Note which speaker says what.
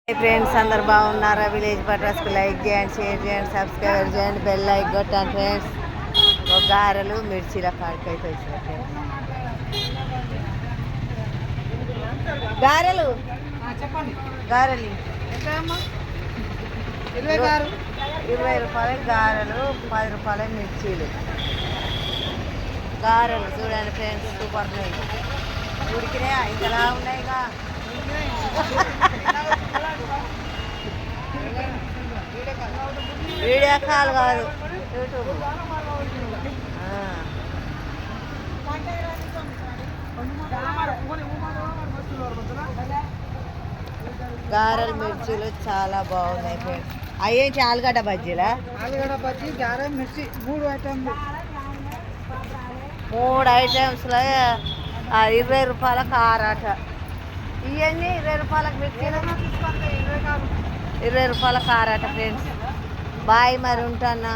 Speaker 1: Friends అందరు బాగున్నారా? Village పట్రాస్కి like చేయండి, షేర్ చేయండి, సబ్స్క్రైబ్ చేయండి, బెల్ లైక్ కొట్టండి ఫ్రెండ్స్. ఒక గారెలు మిర్చీల కాడికి అయితే వచ్చిన ఫ్రెండ్స్. గారెలు
Speaker 2: చెప్పండి.
Speaker 1: గారెలు
Speaker 2: ఎంతమ్మా?
Speaker 1: 20 రూపాయలు గారెలు, 10 రూపాయల మిర్చీలు. గారెలు చూడండి ఫ్రెండ్స్, సూపర్ ఉన్నాయి. ఉడికినాయా? ఇంతలా ఉన్నాయిగా. వీడియో కాల్ కాదు, యూట్యూబ్. గారెలు మిర్చీలు చాలా బాగున్నాయి ఫ్రెండ్స్. అయ్యేంటి ఆలుగడ్డ బజ్జీలా?
Speaker 2: ఆలుగడ్డ బజ్జీ, గారె, మిర్చి 3 ఐటమ్లు.
Speaker 1: 3 ఐటమ్స్లో 20 రూపాయల కారాట. ఇవన్నీ 20 రూపాయలకు మిర్చీలు, 20 రూపాయల కారాట ఫ్రెండ్స్. బాయ్, మరి ఉంటానా.